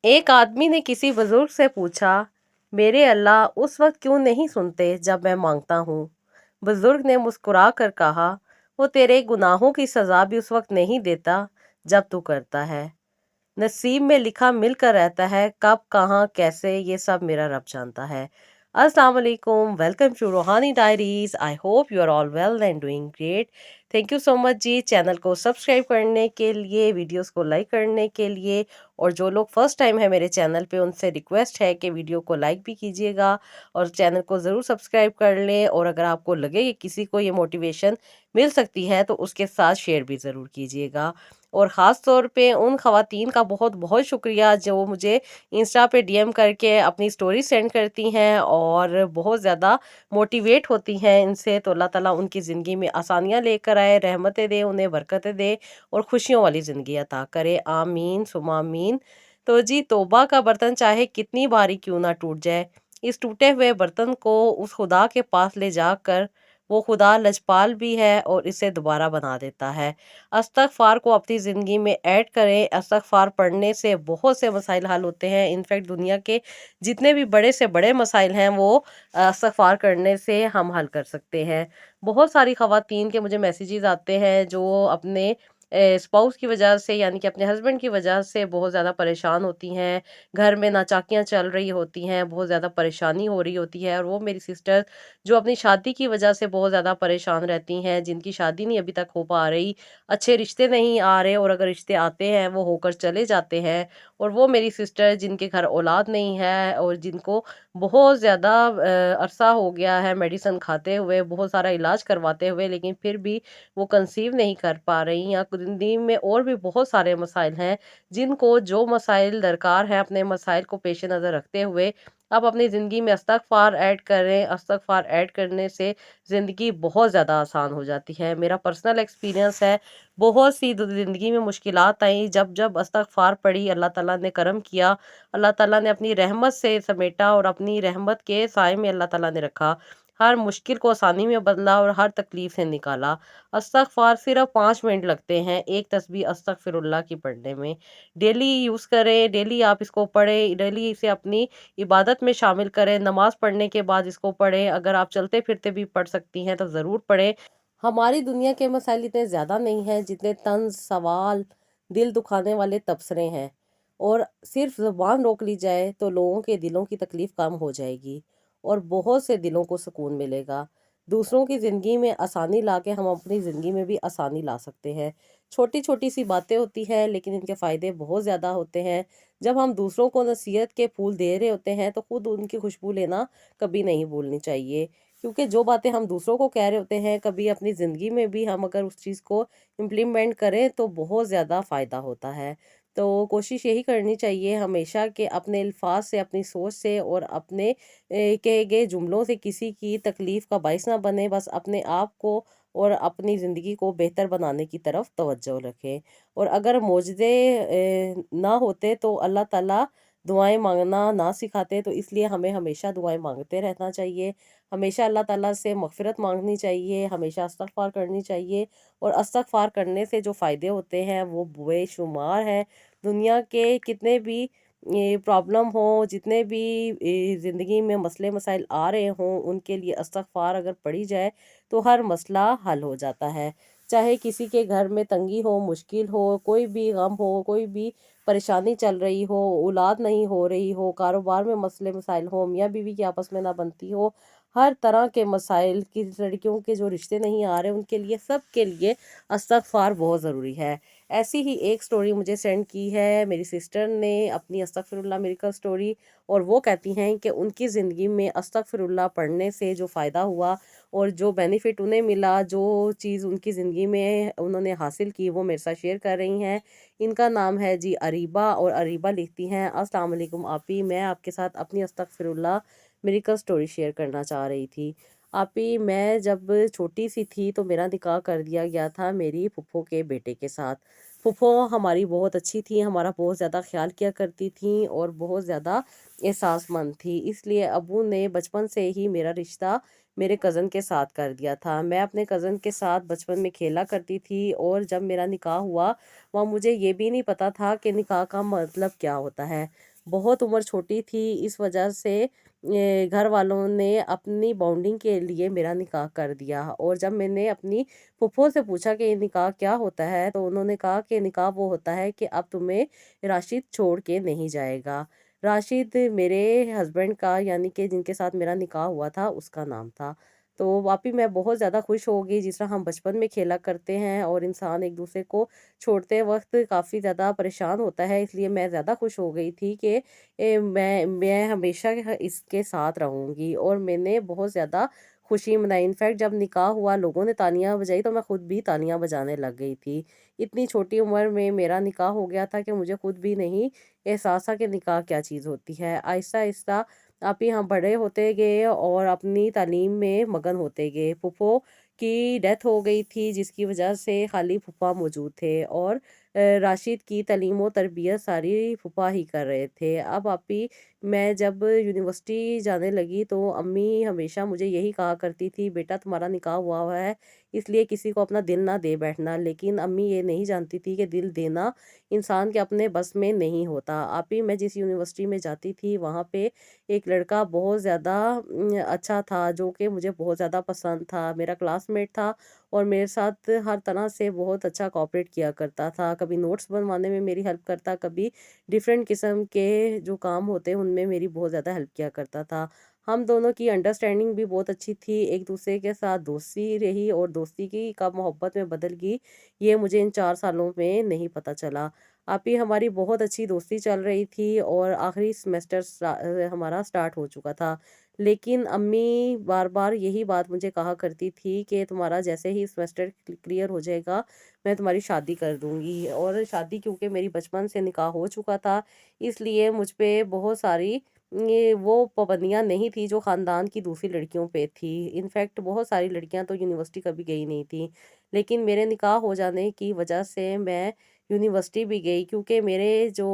एक आदमी ने किसी बुजुर्ग से पूछा, मेरे अल्लाह उस वक्त क्यों नहीं सुनते जब मैं मांगता हूँ। बुजुर्ग ने मुस्कुरा कर कहा, वो तेरे गुनाहों की सजा भी उस वक्त नहीं देता जब तू करता है। नसीब में लिखा मिलकर रहता है, कब कहाँ कैसे ये सब मेरा रब जानता है। अस्सलाम वालेकुम, welcome to Ruhani diaries. I hope you are all well and doing great. Thank you so much जी, चैनल को सब्सक्राइब करने के लिए, वीडियोस को लाइक करने के लिए। और जो लोग फर्स्ट टाइम है मेरे चैनल पे, उनसे रिक्वेस्ट है कि वीडियो को लाइक भी कीजिएगा और चैनल को ज़रूर सब्सक्राइब कर लें। और अगर आपको लगे कि किसी को ये मोटिवेशन मिल सकती है तो उसके साथ शेयर भी ज़रूर कीजिएगा। और ख़ास तौर पे उन ख़वातीन का बहुत बहुत शुक्रिया जो मुझे इंस्टा पे डीएम करके अपनी स्टोरी सेंड करती हैं और बहुत ज़्यादा मोटिवेट होती हैं इनसे। तो अल्लाह ताला उनकी ज़िंदगी में आसानियाँ लेकर आए, रहमतें दे, उन्हें बरकतें दे और खुशियों वाली ज़िंदगी अता करे। आमीन सुमा आमीन। तो जी, तौबा का बर्तन चाहे कितनी बारी क्यों ना टूट जाए, इस टूटे हुए बर्तन को उस खुदा के पास ले जाकर वो खुदा लजपाल भी है और इसे दोबारा बना देता है। अस्तगफार को अपनी ज़िंदगी में ऐड करें। अस्तगफार पढ़ने से बहुत से मसाइल हल होते हैं। इनफैक्ट दुनिया के जितने भी बड़े से बड़े मसाइल हैं वो इस्तगफार करने से हम हल कर सकते हैं। बहुत सारी ख़वातीन के मुझे मैसेजेस आते हैं जो अपने स्पाउस की वजह से, यानी कि अपने हस्बैंड की वजह से बहुत ज़्यादा परेशान होती हैं। घर में नाचाकियाँ चल रही होती हैं, बहुत ज़्यादा परेशानी हो रही होती है। और वो मेरी सिस्टर जो अपनी शादी की वजह से बहुत ज़्यादा परेशान रहती हैं, जिनकी शादी नहीं अभी तक हो पा रही, अच्छे रिश्ते नहीं आ रहे और अगर रिश्ते आते हैं वो होकर चले जाते हैं। और वो मेरी सिस्टर जिनके घर औलाद नहीं है और जिनको बहुत ज़्यादा अरसा हो गया है मेडिसिन खाते हुए, बहुत सारा इलाज करवाते हुए, लेकिन फिर भी वो कंसीव नहीं कर पा रही। या ज़िंदगी में और भी बहुत सारे मसाइल हैं जिनको जो मसाइल दरकार है, अपने मसाइल को पेश नज़र रखते हुए आप अपनी ज़िंदगी में इस्तगफार ऐड करें। इस्तगफार ऐड करने से ज़िंदगी बहुत ज़्यादा आसान हो जाती है। मेरा पर्सनल एक्सपीरियंस है, बहुत सी ज़िंदगी में मुश्किलात आई, जब जब इस्तगफार पढ़ी अल्लाह ताला ने करम किया, अल्लाह ताला ने अपनी रहमत से समेटा और अपनी रहमत के साए में अल्लाह ताला ने रखा। हर मुश्किल को आसानी में बदला और हर तकलीफ से निकाला। इस्तगफार सिर्फ 5 मिनट लगते हैं एक तस्बीह अस्तगफिरुल्लाह की पढ़ने में। डेली यूज़ करें, डेली आप इसको पढ़ें, डेली इसे अपनी इबादत में शामिल करें। नमाज पढ़ने के बाद इसको पढ़ें, अगर आप चलते फिरते भी पढ़ सकती हैं तो ज़रूर पढ़ें। हमारी दुनिया के मसाइल इतने ज़्यादा नहीं हैं जितने तंज़, सवाल, दिल दुखाने वाले तबसरे हैं। और सिर्फ ज़ुबान रोक ली जाए तो लोगों के दिलों की तकलीफ़ कम हो जाएगी और बहुत से दिलों को सुकून मिलेगा। दूसरों की ज़िंदगी में आसानी ला के हम अपनी ज़िंदगी में भी आसानी ला सकते हैं। छोटी-छोटी सी बातें होती हैं लेकिन इनके फ़ायदे बहुत ज़्यादा होते हैं। जब हम दूसरों को नसीहत के फूल दे रहे होते हैं तो खुद उनकी खुशबू लेना कभी नहीं भूलनी चाहिए। क्योंकि जो बातें हम दूसरों को कह रहे होते हैं, कभी अपनी ज़िंदगी में भी हम अगर उस चीज़ को इम्प्लीमेंट करें तो बहुत ज़्यादा फ़ायदा होता है। तो कोशिश यही करनी चाहिए हमेशा कि अपने अल्फाज से, अपनी सोच से और अपने कहे गए जुमलों से किसी की तकलीफ़ का बायस ना बने। बस अपने आप को और अपनी ज़िंदगी को बेहतर बनाने की तरफ तवज्जो रखें। और अगर मोजज़े ना होते तो अल्लाह ताला दुआएँ माँगना ना सिखाते, तो इसलिए हमें हमेशा दुआएँ माँगते रहना चाहिए। हमेशा अल्लाह ताला से मग़फ़िरत माँगनी चाहिए, हमेशा इस्तग़फ़ार करनी चाहिए। और इस्तग़फ़ार करने से जो फ़ायदे होते हैं वो बेशुमार हैं। दुनिया के कितने भी प्रॉब्लम हो, जितने भी ज़िंदगी में मसले मसाइल आ रहे हों, उनके लिए इस्तग़फ़ार अगर पढ़ी जाए तो हर मसला हल हो जाता है। चाहे किसी के घर में तंगी हो, मुश्किल हो, कोई भी गम हो, कोई भी परेशानी चल रही हो, औलाद नहीं हो रही हो, कारोबार में मसले मसाइल हो, मियाँ बीवी की आपस में ना बनती हो, हर तरह के मसाइल की, लड़कियों के जो रिश्ते नहीं आ रहे उनके लिए, सब के लिए इस्तग़फ़ार बहुत ज़रूरी है। ऐसी ही एक स्टोरी मुझे सेंड की है मेरी सिस्टर ने, अपनी अस्तगफिरुल्लाह मिरेकल स्टोरी। और वो कहती हैं कि उनकी ज़िंदगी में अस्तगफिरुल्लाह पढ़ने से जो फ़ायदा हुआ और जो बेनिफिट उन्हें मिला, जो चीज़ उनकी ज़िंदगी में उन्होंने हासिल की, वो मेरे साथ शेयर कर रही हैं। इनका नाम है जी अरीबा, और अरीबा लिखती हैं, अस्सलाम वालेकुम आपी, मैं आपके साथ अपनी अस्तगफिरुल्लाह मिरेकल स्टोरी शेयर करना चाह रही थी। आपी, मैं जब छोटी सी थी तो मेरा निकाह कर दिया गया था मेरी फूफो के बेटे के साथ। फूफो हमारी बहुत अच्छी थी, हमारा बहुत ज़्यादा ख्याल किया करती थी और बहुत ज़्यादा एहसासमंद थी। इसलिए अब्बू ने बचपन से ही मेरा रिश्ता मेरे कज़न के साथ कर दिया था। मैं अपने कज़न के साथ बचपन में खेला करती थी और जब मेरा निकाह हुआ, वहाँ मुझे ये भी नहीं पता था कि निकाह का मतलब क्या होता है। बहुत उम्र छोटी थी, इस वजह से घर वालों ने अपनी बॉन्डिंग के लिए मेरा निकाह कर दिया। और जब मैंने अपनी फूफो से पूछा कि ये निकाह क्या होता है, तो उन्होंने कहा कि निकाह वो होता है कि अब तुम्हें राशिद छोड़ के नहीं जाएगा। राशिद मेरे हस्बैंड का, यानी कि जिनके साथ मेरा निकाह हुआ था, उसका नाम था। तो वाक़ई मैं बहुत ज़्यादा खुश हो गई, जिस तरह हम बचपन में खेला करते हैं और इंसान एक दूसरे को छोड़ते वक़्त काफ़ी ज़्यादा परेशान होता है, इसलिए मैं ज़्यादा खुश हो गई थी कि मैं हमेशा इसके साथ रहूँगी। और मैंने बहुत ज़्यादा खुशी मनाई। इनफैक्ट जब निकाह हुआ, लोगों ने तालियाँ बजाई, तो मैं खुद भी तालियाँ बजाने लग गई थी। इतनी छोटी उम्र में मेरा निकाह हो गया था कि मुझे खुद भी नहीं एहसास था कि निकाह क्या चीज़ होती है। आहिस्ता-आहिस्ता आप ही हम बड़े होते गए और अपनी तालीम में मगन होते गए। फूफो की डेथ हो गई थी, जिसकी वजह से खाली फूफा मौजूद थे, और राशिद की तालीम और तरबियत सारी फूफा ही कर रहे थे। अब आप ही मैं जब यूनिवर्सिटी जाने लगी, तो अम्मी हमेशा मुझे यही कहा करती थी, बेटा तुम्हारा निकाह हुआ हुआ है, इसलिए किसी को अपना दिल ना दे बैठना। लेकिन अम्मी ये नहीं जानती थी कि दिल देना इंसान के अपने बस में नहीं होता। आप ही मैं जिस यूनिवर्सिटी में जाती थी, वहाँ पे एक लड़का बहुत ज़्यादा अच्छा था, जो कि मुझे बहुत ज़्यादा पसंद था। मेरा क्लासमेट था और मेरे साथ हर तरह से बहुत अच्छा कोऑपरेट किया करता था। कभी नोट्स बनवाने में मेरी हेल्प करता, कभी डिफरेंट किस्म के जो काम होते हैं उनमें मेरी बहुत ज़्यादा हेल्प किया करता था। हम दोनों की अंडरस्टैंडिंग भी बहुत अच्छी थी, एक दूसरे के साथ दोस्ती रही, और दोस्ती की कब मोहब्बत में बदल गई, ये मुझे इन 4 सालों में नहीं पता चला। आप ही हमारी बहुत अच्छी दोस्ती चल रही थी और आखिरी सेमेस्टर हमारा स्टार्ट हो चुका था। लेकिन अम्मी बार-बार यही बात मुझे कहा करती थी कि तुम्हारा जैसे ही सेमेस्टर क्लियर हो जाएगा, मैं तुम्हारी शादी कर दूँगी। और शादी क्योंकि मेरी बचपन से निकाह हो चुका था, इसलिए मुझ पे बहुत सारी ये वो पाबंदियाँ नहीं थी जो ख़ानदान की दूसरी लड़कियों पे थी। इनफैक्ट बहुत सारी लड़कियाँ तो यूनिवर्सिटी कभी गई नहीं थी। लेकिन मेरे निकाह हो जाने की वजह से मैं यूनिवर्सिटी भी गई, क्योंकि मेरे जो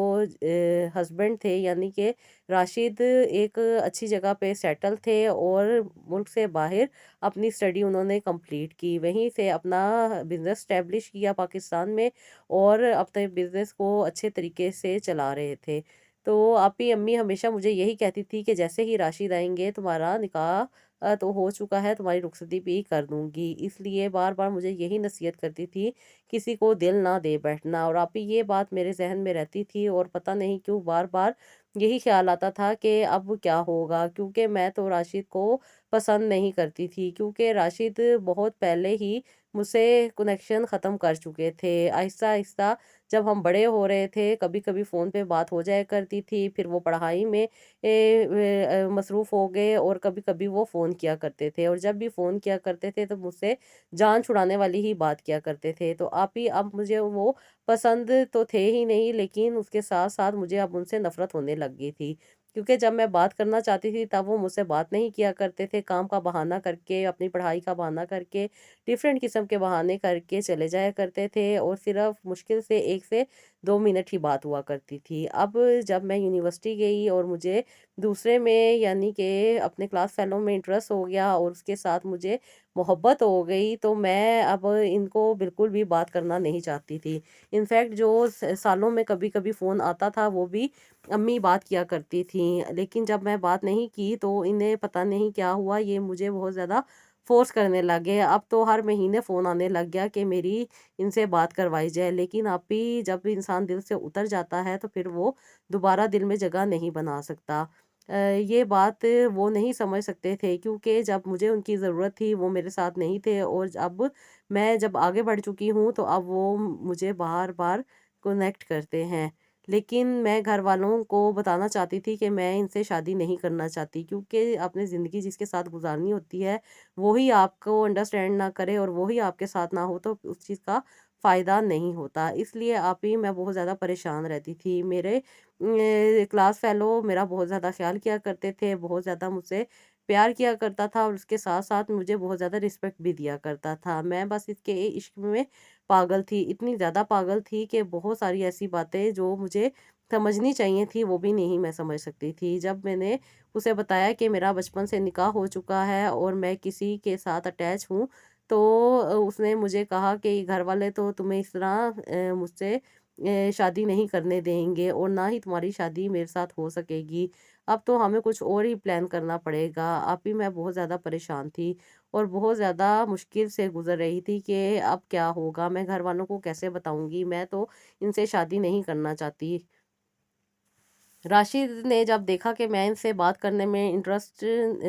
हस्बैंड थे, यानी कि राशिद, एक अच्छी जगह पे सेटल थे और मुल्क से बाहर अपनी स्टडी उन्होंने कंप्लीट की। वहीं से अपना बिज़नेस एस्टेब्लिश किया पाकिस्तान में, और अपने बिज़नेस को अच्छे तरीके से चला रहे थे। तो आपकी अम्मी हमेशा मुझे यही कहती थी कि जैसे ही राशिद आएँगे, तुम्हारा निकाह तो हो चुका है, तुम्हारी रुखसती भी कर दूँगी। इसलिए बार-बार मुझे यही नसीहत करती थी, किसी को दिल ना दे बैठना। और आप ही ये बात मेरे ज़हन में रहती थी, और पता नहीं क्यों बार-बार यही ख़्याल आता था कि अब क्या होगा? क्योंकि मैं तो राशिद को पसंद नहीं करती थी, क्योंकि राशिद बहुत पहले ही मुझसे कनेक्शन ख़त्म कर चुके थे। आहिस्ता-आहिस्ता जब हम बड़े हो रहे थे, कभी-कभी फ़ोन पे बात हो जाया करती थी, फिर वो पढ़ाई में मसरूफ़ हो गए, और कभी-कभी वो फ़ोन किया करते थे, और जब भी फ़ोन किया करते थे, तो मुझसे जान छुड़ाने वाली ही बात किया करते थे। तो आप ही अब मुझे वो पसंद तो थे ही नहीं, लेकिन उसके साथ-साथ मुझे अब उनसे नफ़रत होने लग गई थी। क्योंकि जब मैं बात करना चाहती थी, तब वो मुझसे बात नहीं किया करते थे, काम का बहाना करके, अपनी पढ़ाई का बहाना करके, डिफ़रेंट किस्म के बहाने करके चले जाया करते थे, और सिर्फ़ मुश्किल से 1 से 2 मिनट ही बात हुआ करती थी। अब जब मैं यूनिवर्सिटी गई और मुझे दूसरे में, यानी कि अपने क्लास फ़ेलो में इंटरेस्ट हो गया, और उसके साथ मुझे मोहब्बत हो गई, तो मैं अब इनको बिल्कुल भी बात करना नहीं चाहती थी। इनफैक्ट जो सालों में कभी-कभी फ़ोन आता था, वो भी अम्मी बात किया करती थीं। लेकिन जब मैं बात नहीं की, तो इन्हें पता नहीं क्या हुआ, ये मुझे बहुत ज़्यादा फ़ोर्स करने लगे। अब तो हर महीने फ़ोन आने लग गया कि मेरी इनसे बात करवाई जाए। लेकिन आप भी जब इंसान दिल से उतर जाता है, तो फिर वो दोबारा दिल में जगह नहीं बना सकता। ये बात वो नहीं समझ सकते थे, क्योंकि जब मुझे उनकी ज़रूरत थी, वो मेरे साथ नहीं थे, और अब मैं जब आगे बढ़ चुकी हूँ, तो अब वो मुझे बार-बार कनेक्ट करते हैं। लेकिन मैं घरवालों को बताना चाहती थी कि मैं इनसे शादी नहीं करना चाहती, क्योंकि अपनी ज़िंदगी जिसके साथ गुज़ारनी होती है, वो ही आपको अंडरस्टैंड ना करे, और वो ही आपके साथ ना हो, तो उस चीज़ का फ़ायदा नहीं होता। इसलिए आप ही मैं बहुत ज़्यादा परेशान रहती थी। मेरे क्लास फ़ेलो मेरा बहुत ज़्यादा ख़्याल किया करते थे, बहुत ज़्यादा मुझसे प्यार किया करता था, और उसके साथ-साथ मुझे बहुत ज़्यादा रिस्पेक्ट भी दिया करता था। मैं बस इसके इश्क में पागल थी, इतनी ज़्यादा पागल थी कि बहुत सारी ऐसी बातें जो मुझे समझनी चाहिए थी, वो भी नहीं मैं समझ सकती थी। जब मैंने उसे बताया कि मेरा बचपन से निकाह हो चुका है और मैं किसी के साथ अटैच हूँ, तो उसने मुझे कहा कि घर वाले तो तुम्हें इस तरह मुझसे शादी नहीं करने देंगे और ना ही तुम्हारी शादी मेरे साथ हो सकेगी। अब तो हमें कुछ और ही प्लान करना पड़ेगा। अभी मैं बहुत ज़्यादा परेशान थी और बहुत ज़्यादा मुश्किल से गुज़र रही थी कि अब क्या होगा? मैं घरवालों को कैसे बताऊँगी? मैं तो इनसे शादी नहीं करना चाहती। राशिद ने जब देखा कि मैं इनसे बात करने में इंटरेस्ट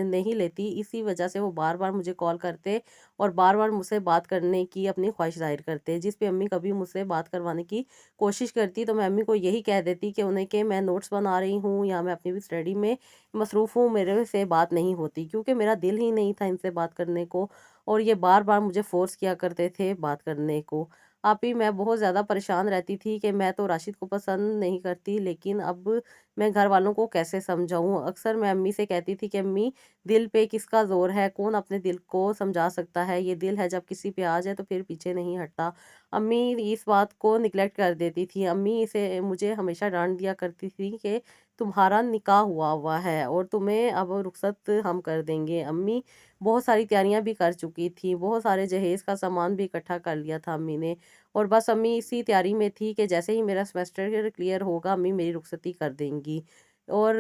नहीं लेती, इसी वजह से वो बार-बार मुझे कॉल करते और बार-बार मुझसे बात करने की अपनी ख्वाहिश ज़ाहिर करते। जिस पे अम्मी कभी मुझसे बात करवाने की कोशिश करती, तो मैं अम्मी को यही कह देती कि उन्हें कि मैं नोट्स बना रही हूँ या मैं अपनी भी स्टडी में मसरूफ़ हूँ, मेरे से बात नहीं होती। क्योंकि मेरा दिल ही नहीं था इनसे बात करने को और ये बार-बार मुझे फ़ोर्स किया करते थे बात करने को। आप ही मैं बहुत ज़्यादा परेशान रहती थी कि मैं तो राशिद को पसंद नहीं करती, लेकिन अब मैं घर वालों को कैसे समझाऊँ? अक्सर मैं अम्मी से कहती थी कि अम्मी, दिल पे किसका ज़ोर है? कौन अपने दिल को समझा सकता है? ये दिल है जब किसी पे आ जाए तो फिर पीछे नहीं हटता। अम्मी इस बात को निग्लेक्ट कर देती थी। अम्मी इसे मुझे हमेशा डाँट दिया करती थी कि तुम्हारा निकाह हुआ हुआ है और तुम्हें अब रुख़्सत हम कर देंगे। अम्मी बहुत सारी तैयारियाँ भी कर चुकी थी, बहुत सारे जहेज़ का सामान भी इकट्ठा कर लिया था अम्मी ने और बस अम्मी इसी तैयारी में थी कि जैसे ही मेरा सेमेस्टर क्लियर होगा, अम्मी मेरी रुखसती कर देंगी। और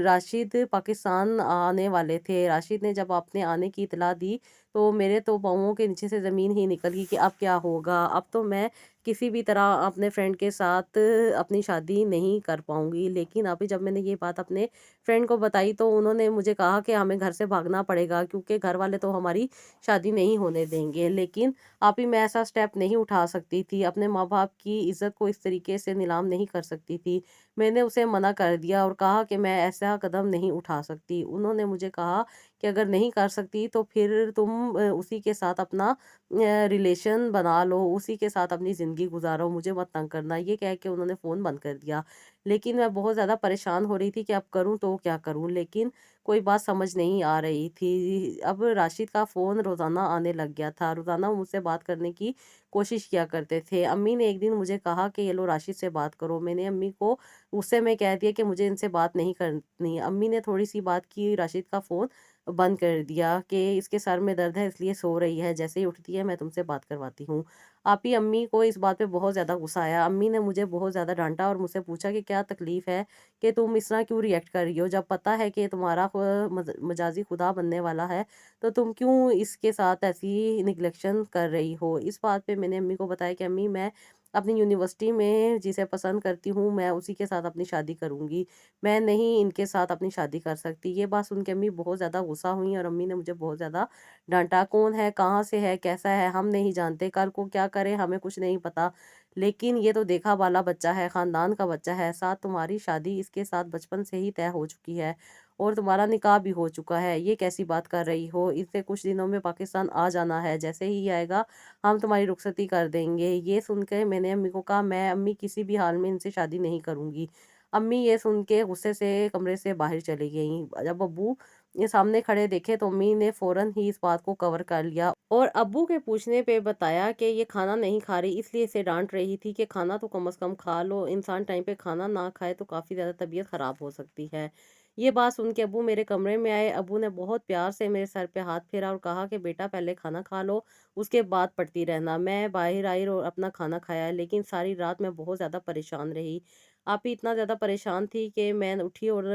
राशिद पाकिस्तान आने वाले थे। राशिद ने जब अपने आने की इत्तला दी, तो मेरे तो पाँवों के नीचे से ज़मीन ही निकल गई कि अब क्या होगा? अब तो मैं किसी भी तरह अपने फ्रेंड के साथ अपनी शादी नहीं कर पाऊँगी। लेकिन अभी जब मैंने ये बात अपने फ्रेंड को बताई, तो उन्होंने मुझे कहा कि हमें घर से भागना पड़ेगा क्योंकि घर वाले तो हमारी शादी नहीं होने देंगे। लेकिन अभी मैं ऐसा स्टेप नहीं उठा सकती थी, अपने माँ-बाप की इज़्ज़त को इस तरीके से नीलाम नहीं कर सकती थी। मैंने उसे मना कर दिया और कहा कि मैं ऐसा कदम नहीं उठा सकती। उन्होंने मुझे कहा कि अगर नहीं कर सकती तो फिर तुम उसी के साथ अपना रिलेशन बना लो, उसी के साथ अपनी ज़िंदगी गुज़ारो, मुझे मत तंग करना। ये कह के उन्होंने फ़ोन बंद कर दिया। लेकिन मैं बहुत ज़्यादा परेशान हो रही थी कि अब करूँ तो क्या करूँ? लेकिन कोई बात समझ नहीं आ रही थी। अब राशिद का फ़ोन रोज़ाना आने लग गया था। रोज़ाना वो मुझसे बात करने की कोशिश किया करते थे। अम्मी ने एक दिन मुझे कहा कि ये लो राशिद से बात करो। मैंने अम्मी को गुस्से में कह दिया कि मुझे इनसे बात नहीं करनी। अम्मी ने थोड़ी-सी बात की, राशिद का फ़ोन बंद कर दिया कि इसके सर में दर्द है इसलिए सो रही है, जैसे ही उठती है मैं तुमसे बात करवाती हूँ। आप ही अम्मी को इस बात पे बहुत ज़्यादा गुस्सा आया। अम्मी ने मुझे बहुत ज़्यादा डाँटा और मुझसे पूछा कि क्या तकलीफ़ है कि तुम इस तरह क्यों रिएक्ट कर रही हो? जब पता है कि तुम्हारा मजाजी खुदा बनने वाला है, तो तुम क्यों इसके साथ ऐसी निग्लेक्शन कर रही हो? इस बात पे मैंने अम्मी को बताया कि अम्मी मैं अपनी यूनिवर्सिटी में जिसे पसंद करती हूँ, मैं उसी के साथ अपनी शादी करूँगी। मैं नहीं इनके साथ अपनी शादी कर सकती। ये बात सुन के अम्मी बहुत ज़्यादा गुस्सा हुईं और अम्मी ने मुझे बहुत ज़्यादा डाँटा। कौन है, कहाँ से है, कैसा है, हम नहीं जानते, कल को क्या करे हमें कुछ नहीं पता। लेकिन ये तो देखा-भाला बच्चा है, ख़ानदान का बच्चा है, साथ तुम्हारी शादी इसके साथ बचपन से ही तय हो चुकी है और तुम्हारा निकाह भी हो चुका है। ये कैसी बात कर रही हो? इसे कुछ दिनों में पाकिस्तान आ जाना है, जैसे ही आएगा हम तुम्हारी रुखसती कर देंगे। ये सुन के मैंने अम्मी को कहा, मैं अम्मी किसी भी हाल में इनसे शादी नहीं करूँगी। अम्मी ये सुन के गुस्से से कमरे से बाहर चली गईं। जब अब्बू ये सामने खड़े देखे तो अम्मी ने फ़ौरन ही इस बात को कवर कर लिया और अब्बू के पूछने पे बताया कि ये खाना नहीं खा रही, इसलिए इसे डाँट रही थी कि खाना तो कम से कम खा लो, इंसान टाइम पे खाना ना खाए तो काफ़ी ज़्यादा तबीयत ख़राब हो सकती है। ये बात सुन के अब्बू मेरे कमरे में आए। अब्बू ने बहुत प्यार से मेरे सर पे हाथ फेरा और कहा कि बेटा पहले खाना खा लो, उसके बाद पढ़ती रहना। मैं बाहर आई और अपना खाना खाया, लेकिन सारी रात मैं बहुत ज़्यादा परेशान रही। आप ही इतना ज़्यादा परेशान थी कि मैं उठी और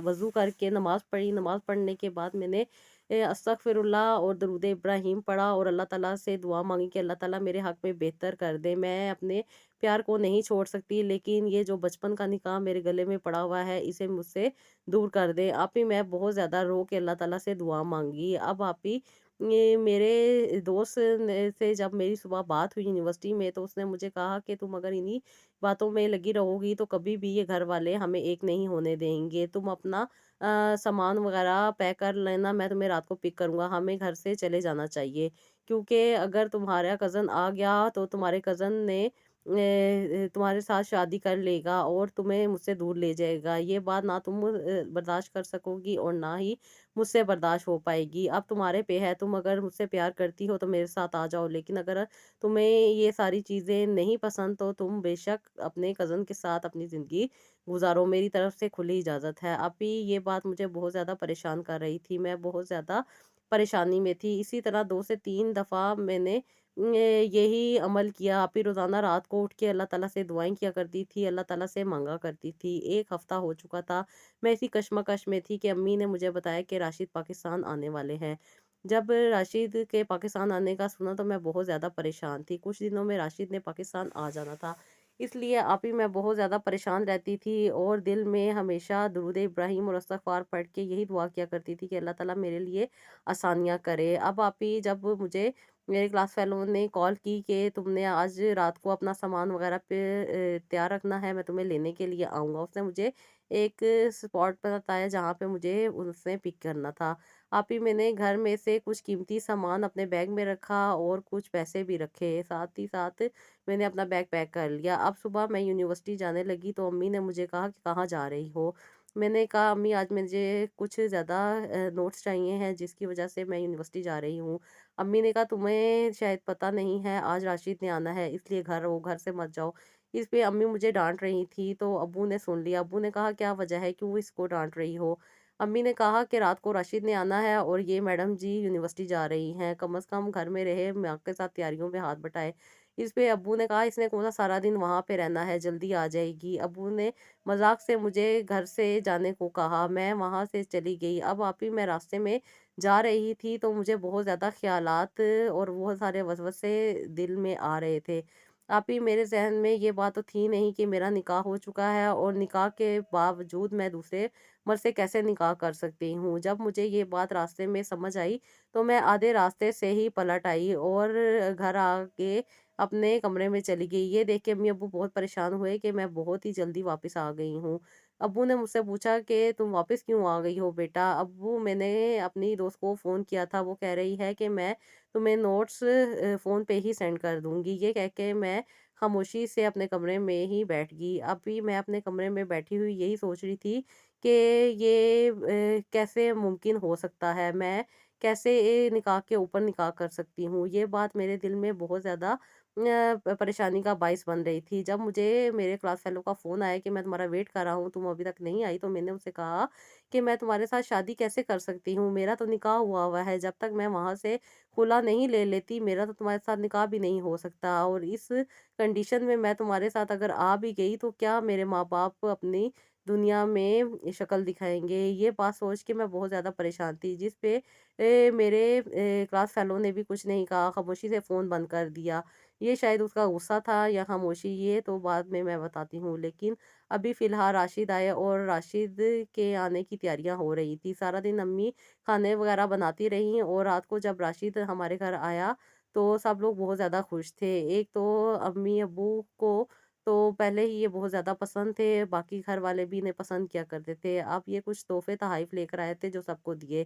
वज़ू करके नमाज़ पढ़ी। नमाज़ पढ़ने के बाद मैंने अस्तगफिरुल्लाह और दरूद इब्राहीम पढ़ा और अल्लाह ताला से दुआ मांगी कि अल्लाह ताला मेरे हक़ में बेहतर कर दे। मैं अपने प्यार को नहीं छोड़ सकती, लेकिन ये जो बचपन का निकाह मेरे गले में पड़ा हुआ है, इसे मुझसे दूर कर दें। आप ही मैं बहुत ज़्यादा रो के अल्लाह ताला से दुआ मांगी। अब आप ही ये मेरे दोस्त से जब मेरी सुबह बात हुई यूनिवर्सिटी में, तो उसने मुझे कहा कि तुम अगर इन्हीं बातों में लगी रहोगी तो कभी भी ये घर वाले हमें एक नहीं होने देंगे। तुम अपना सामान वगैरह पैक कर लेना, मैं तुम्हें रात को पिक करूँगा, हमें घर से चले जाना चाहिए। क्योंकि अगर तुम्हारा कज़न आ गया तो तुम्हारे कज़न ने तुम्हारे साथ शादी कर लेगा और तुम्हें मुझसे दूर ले जाएगा। ये बात ना तुम बर्दाश्त कर सकोगी और ना ही मुझसे बर्दाश्त हो पाएगी। अब तुम्हारे पे है, तुम अगर मुझसे प्यार करती हो तो मेरे साथ आ जाओ, लेकिन अगर तुम्हें ये सारी चीज़ें नहीं पसंद तो तुम बेशक अपने कज़न के साथ अपनी ज़िंदगी गुज़ारो, मेरी तरफ से खुली इजाज़त है। अभी ये बात मुझे बहुत ज़्यादा परेशान कर रही थी, मैं बहुत ज़्यादा परेशानी में थी। इसी तरह 2 से 3 दफ़ा मैंने यही अमल किया। आप ही रोज़ाना रात को उठ के अल्लाह ताला से दुआएँ किया करती थी, अल्लाह ताला से माँगा करती थी। 1 हफ़्ता हो चुका था, मैं इसी कशमकश में थी कि अम्मी ने मुझे बताया कि राशिद पाकिस्तान आने वाले हैं। जब राशिद के पाकिस्तान आने का सुना तो मैं बहुत ज़्यादा परेशान थी। कुछ दिनों में राशिद ने पाकिस्तान आ जाना था, इसलिए आप ही मैं बहुत ज़्यादा परेशान रहती थी और दिल में हमेशा दुरूद इब्राहिम और इस्तग़फ़ार पढ़ के यही दुआ किया करती थी कि अल्लाह ताला मेरे लिए आसानियाँ करे। अब आप ही जब मुझे मेरे क्लास फेलो ने कॉल की कि तुमने आज रात को अपना सामान वगैरह पे तैयार रखना है, मैं तुम्हें लेने के लिए आऊँगा। उसने मुझे एक स्पॉट पे बताया जहाँ पे मुझे उसने पिक करना था। आप ही मैंने घर में से कुछ कीमती सामान अपने बैग में रखा और कुछ पैसे भी रखे। साथ ही साथ मैंने अपना बैग पैक कर लिया। अब सुबह मैं यूनिवर्सिटी जाने लगी तो अम्मी ने मुझे कहा कि कहाँ जा रही हो? मैंने कहा अम्मी आज मुझे कुछ ज़्यादा नोट्स चाहिए हैं जिसकी वज़ह से मैं यूनिवर्सिटी जा रही हूँ। अम्मी ने कहा तुम्हें शायद पता नहीं है आज राशिद ने आना है इसलिए घर रहो, घर से मत जाओ। इस पे अम्मी मुझे डाँट रही थी तो अब्बू ने सुन लिया। अब्बू ने कहा क्या वजह है, क्यों इसको डाँट रही हो? अम्मी ने कहा कि रात को राशिद ने आना है और ये मैडम जी यूनिवर्सिटी जा रही हैं, कम से कम घर में रहे, माँ के साथ तैयारियों में हाथ बटाए। इस पे अब्बू ने कहा इसने कौन सा सारा दिन वहाँ पे रहना है, जल्दी आ जाएगी। अब्बू ने मज़ाक से मुझे घर से जाने को कहा, मैं वहाँ से चली गई। अब आप ही मैं रास्ते में जा रही थी तो मुझे बहुत ज़्यादा ख़्यालात और बहुत सारे वसवसे दिल में आ रहे थे। आप ही मेरे ज़हन में ये बात तो थी नहीं कि मेरा निकाह हो चुका है और निकाह के बावजूद मैं दूसरे मर्द से कैसे निकाह कर सकती हूँ। जब मुझे ये बात रास्ते में समझ आई तो मैं आधे रास्ते से ही पलट आई और घर आके अपने कमरे में चली गई। ये देख के अम्मी-अब्बू बहुत परेशान हुए कि मैं बहुत ही जल्दी वापस आ गई हूँ। अब्बू ने मुझसे पूछा कि तुम वापस क्यों आ गई हो बेटा? अब्बू मैंने अपनी दोस्त को फ़ोन किया था, वो कह रही है कि मैं तुम्हें नोट्स फ़ोन पे ही सेंड कर दूँगी। ये कह के मैं खामोशी से अपने कमरे में ही बैठ गई। अभी मैं अपने कमरे में बैठी हुई यही सोच रही थी कि ये कैसे मुमकिन हो सकता है? मैं कैसे निकाह के ऊपर निकाह कर सकती हूँ? ये बात मेरे दिल में बहुत ज़्यादा परेशानी का बाइस बन रही थी। जब मुझे मेरे क्लास फेलो का फ़ोन आया कि मैं तुम्हारा वेट कर रहा हूँ, तुम अभी तक नहीं आई, तो मैंने उससे कहा कि मैं तुम्हारे साथ शादी कैसे कर सकती हूँ? मेरा तो निकाह हुआ हुआ है, जब तक मैं वहाँ से खुला नहीं ले लेती, मेरा तो तुम्हारे साथ निकाह भी नहीं हो सकता और इस कंडीशन में मैं तुम्हारे साथ अगर आ भी गई, तो क्या मेरे माँ-बाप अपनी दुनिया में शक्ल दिखाएँगे? ये बात सोच के मैं बहुत ज़्यादा परेशान थी, जिस पे मेरे क्लास फेलो ने भी कुछ नहीं कहा, खामोशी से फ़ोन बंद कर दिया। ये शायद उसका गुस्सा था या खामोशी, ये तो बाद में मैं बताती हूँ। लेकिन अभी फ़िलहाल राशिद आए और राशिद के आने की तैयारियाँ हो रही थी। सारा दिन अम्मी खाने वगैरह बनाती रहीं और रात को जब राशिद हमारे घर आया, तो सब लोग बहुत ज़्यादा खुश थे। एक तो अम्मी-अब्बू को तो पहले ही ये बहुत ज़्यादा पसंद थे, बाकी घर वाले भी इन्हें पसंद किया करते थे। अब ये कुछ तोहफ़े तोहाइफ़ लेकर आए थे जो सबको दिए।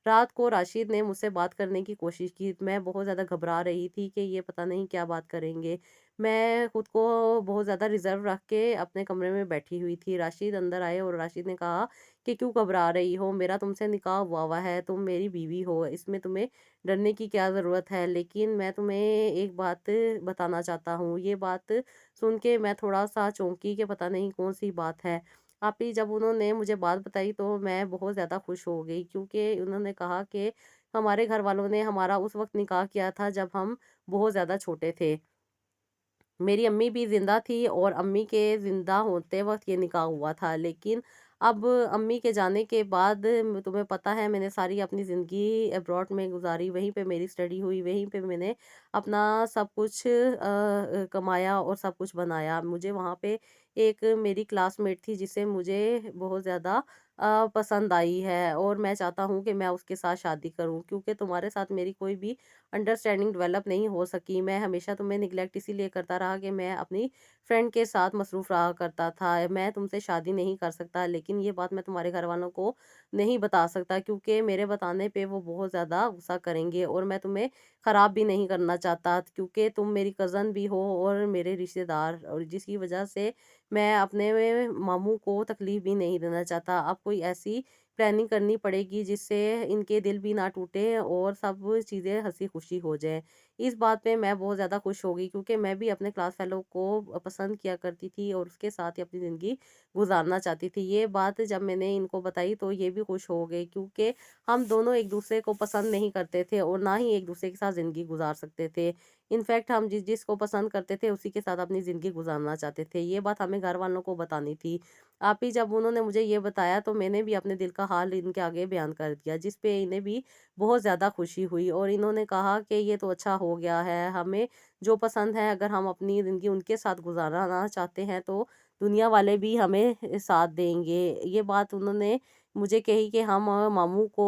रात को राशिद ने मुझसे बात करने की कोशिश की, मैं बहुत ज़्यादा घबरा रही थी कि ये पता नहीं क्या बात करेंगे। मैं खुद को बहुत ज़्यादा रिज़र्व रख के अपने कमरे में बैठी हुई थी। राशिद अंदर आए और राशिद ने कहा कि क्यों घबरा रही हो? मेरा तुमसे निकाह हुआ हुआ है, तुम मेरी बीवी हो, इसमें तुम्हें डरने की क्या ज़रूरत है? लेकिन मैं तुम्हें एक बात बताना चाहता हूँ। ये बात सुन के मैं थोड़ा-सा चौंकी कि पता नहीं कौन-सी बात है। आप ही जब उन्होंने मुझे बात बताई तो मैं बहुत ज़्यादा खुश हो गई, क्योंकि उन्होंने कहा कि हमारे घरवालों ने हमारा उस वक़्त निकाह किया था जब हम बहुत ज़्यादा छोटे थे। मेरी अम्मी भी ज़िंदा थी और अम्मी के ज़िंदा होते वक़्त ये निकाह हुआ था। लेकिन अब अम्मी के जाने के बाद तुम्हें पता है मैंने सारी अपनी ज़िंदगी अब्रॉड में गुज़ारी, वहीं पे मेरी स्टडी हुई, वहीं पे मैंने अपना सब कुछ कमाया और सब कुछ बनाया। मुझे वहाँ पे एक मेरी क्लासमेट थी जिसे मुझे बहुत ज़्यादा पसंद आई है और मैं चाहता हूँ कि मैं उसके साथ शादी करूँ, क्योंकि तुम्हारे साथ मेरी कोई भी अंडरस्टैंडिंग डेवलप नहीं हो सकी। मैं हमेशा तुम्हें निग्लेक्ट इसीलिए करता रहा कि मैं अपनी फ्रेंड के साथ मसरूफ़ रहा करता था। मैं तुमसे शादी नहीं कर सकता, लेकिन ये बात मैं तुम्हारे घरवालों को नहीं बता सकता, क्योंकि मेरे बताने पे वो बहुत ज़्यादा गुस्सा करेंगे और मैं तुम्हें ख़राब भी नहीं करना चाहता, क्योंकि तुम मेरी कज़न भी हो और मेरे रिश्तेदार, और जिसकी वजह से मैं अपने मामू को तकलीफ़ भी नहीं देना चाहता। अब कोई ऐसी پلاننگ کرنی پڑے گی جس سے ان کے دل بھی نہ ٹوٹے اور سب چیزیں ہنسی خوشی ہو جائیں۔ اس بات پہ میں بہت زیادہ خوش ہو گئی کیونکہ میں بھی اپنے کلاس فیلو کو پسند کیا کرتی تھی اور اس کے ساتھ ہی اپنی زندگی گزارنا چاہتی تھی۔ یہ بات جب میں نے ان کو بتائی تو یہ بھی خوش ہو گئے کیونکہ ہم دونوں ایک دوسرے کو پسند نہیں کرتے تھے اور نہ ہی ایک دوسرے کے ساتھ زندگی گزار سکتے تھے۔ انفیکٹ ہم جس کو پسند کرتے تھے اسی کے ساتھ اپنی زندگی گزارنا چاہتے تھے۔ یہ بات ہمیں گھر والوں کو بتانی تھی۔ آپ ہی جب انہوں نے مجھے یہ بتایا تو میں نے بھی اپنے دل کا حال ان کے آگے بیان کر دیا، جس پہ انہیں بھی بہت زیادہ خوشی ہوئی اور انہوں نے کہا کہ یہ تو اچھا ہو گیا ہے، ہمیں جو پسند ہے اگر ہم اپنی زندگی ان کے ساتھ گزارنا چاہتے ہیں تو دنیا والے بھی ہمیں ساتھ دیں گے۔ یہ بات انہوں نے مجھے کہی کہ ہم ماموں کو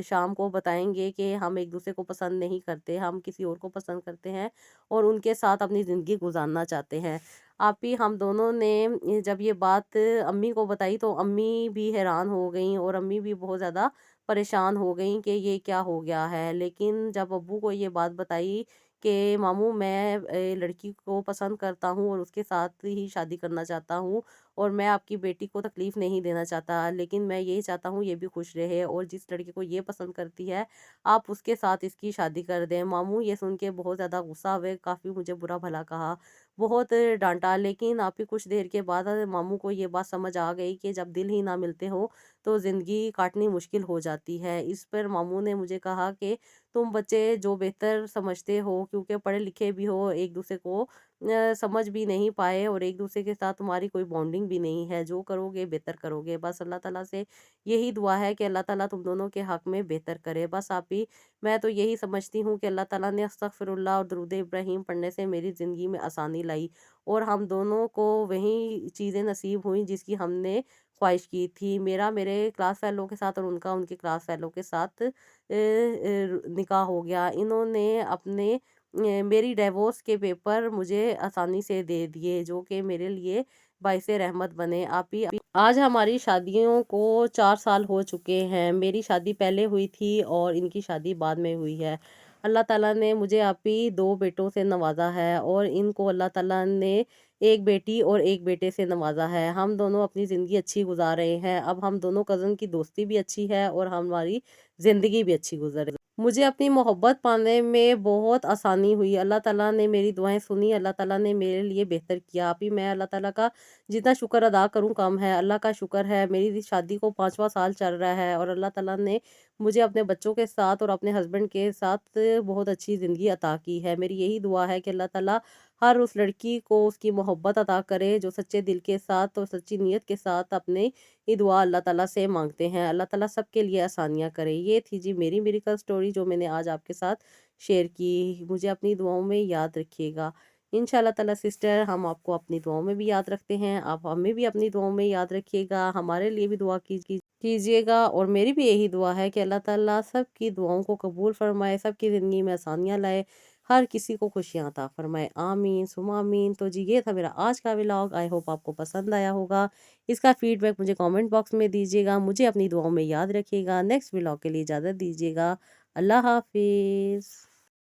شام کو بتائیں گے کہ ہم ایک دوسرے کو پسند نہیں کرتے، ہم کسی اور کو پسند کرتے ہیں اور ان کے ساتھ اپنی زندگی گزارنا چاہتے ہیں۔ آپ ہی ہم دونوں نے جب یہ بات امی کو بتائی تو امی بھی حیران ہو گئیں اور امی بھی بہت زیادہ پریشان ہو گئیں کہ یہ کیا ہو گیا ہے۔ لیکن جب ابو کو یہ بات بتائی کہ ماموں میں لڑکی کو پسند کرتا ہوں اور اس کے ساتھ ہی شادی کرنا چاہتا ہوں اور میں آپ کی بیٹی کو تکلیف نہیں دینا چاہتا، لیکن میں یہی چاہتا ہوں یہ بھی خوش رہے اور جس لڑکی کو یہ پسند کرتی ہے آپ اس کے ساتھ اس کی شادی کر دیں۔ ماموں یہ سن کے بہت زیادہ غصہ ہوئے، کافی مجھے برا بھلا کہا، بہت ڈانٹا، لیکن آپ ہی کچھ دیر کے بعد ماموں کو یہ بات سمجھ آ گئی کہ جب دل ہی نہ ملتے ہو تو زندگی کاٹنی مشکل ہو جاتی ہے۔ اس پر ماموں نے مجھے کہا کہ تم بچے جو بہتر سمجھتے ہو، کیونکہ پڑھے لکھے بھی ہو، ایک دوسرے کو سمجھ بھی نہیں پائے اور ایک دوسرے کے ساتھ تمہاری کوئی بانڈنگ بھی نہیں ہے، جو کرو گے بہتر کرو گے، بس اللہ تعالیٰ سے یہی دعا ہے کہ اللہ تعالیٰ تم دونوں کے حق میں بہتر کرے۔ بس آپ ہی میں تو یہی سمجھتی ہوں کہ اللہ تعالیٰ نے استغفر اللہ اور درود ابراہیم پڑھنے سے میری زندگی میں آسانی لائی اور ہم دونوں کو وہی چیزیں نصیب ہوئیں جس کی ہم نے خواہش کی تھی۔ میرا میرے کلاس فیلو کے ساتھ اور ان کا ان کے کلاس فیلو کے ساتھ نکاح ہو گیا۔ انہوں نے اپنے میری ڈیورس کے پیپر مجھے آسانی سے دے دیے جو کہ میرے لیے باعث رحمت بنے۔ آپ ہی آج ہماری شادیوں کو 4 سال ہو چکے ہیں۔ میری شادی پہلے ہوئی تھی اور ان کی شادی بعد میں ہوئی ہے۔ اللہ تعالیٰ نے مجھے آپ ہی 2 بیٹوں سے نوازا ہے اور ان کو اللہ تعالیٰ نے ایک بیٹی اور ایک بیٹے سے نوازا ہے۔ ہم دونوں اپنی زندگی اچھی گزار رہے ہیں۔ اب ہم دونوں کزن کی دوستی بھی اچھی ہے اور ہماری زندگی بھی اچھی گزر رہی ہے۔ مجھے اپنی محبت پانے میں بہت آسانی ہوئی۔ اللہ تعالیٰ نے میری دعائیں سنی، اللہ تعالیٰ نے میرے لیے بہتر کیا۔ آپ ہی میں اللہ تعالیٰ کا جتنا شکر ادا کروں کم ہے۔ اللہ کا شکر ہے میری شادی کو 5واں سال چل رہا ہے اور اللہ تعالیٰ نے مجھے اپنے بچوں کے ساتھ اور اپنے ہسبینڈ کے ساتھ بہت اچھی زندگی عطا کی ہے۔ میری یہی دعا ہے کہ اللہ تعالیٰ ہر اس لڑکی کو اس کی محبت عطا کرے جو سچے دل کے ساتھ اور سچی نیت کے ساتھ اپنے یہ دعا اللہ تعالیٰ سے مانگتے ہیں۔ اللہ تعالیٰ سب کے لیے آسانیاں کرے۔ یہ تھی جی میری میریکل سٹوری جو میں نے آج آپ کے ساتھ شیئر کی۔ مجھے اپنی دعاؤں میں یاد رکھیے گا۔ انشاءاللہ تعالیٰ سسٹر ہم آپ کو اپنی دعاؤں میں بھی یاد رکھتے ہیں، آپ ہمیں بھی اپنی دعاؤں میں یاد رکھیے گا، ہمارے لیے بھی دعا کیجیے گا اور میری بھی یہی دعا ہے کہ اللہ تعالیٰ سب کی دعاؤں کو قبول فرمائے، سب کی زندگی میں آسانیاں لائے، ہر کسی کو خوشیاں عطا فرمائے، آمین ثم آمین۔ تو جی یہ تھا میرا آج کا ولاگ، آئی ہوپ آپ کو پسند آیا ہوگا۔ اس کا فیڈ بیک مجھے کامنٹ باکس میں دیجیے گا، مجھے اپنی دعاؤں میں یاد رکھیے گا۔ نیکسٹ ولاگ کے لیے اجازت دیجیے گا۔ اللہ حافظ۔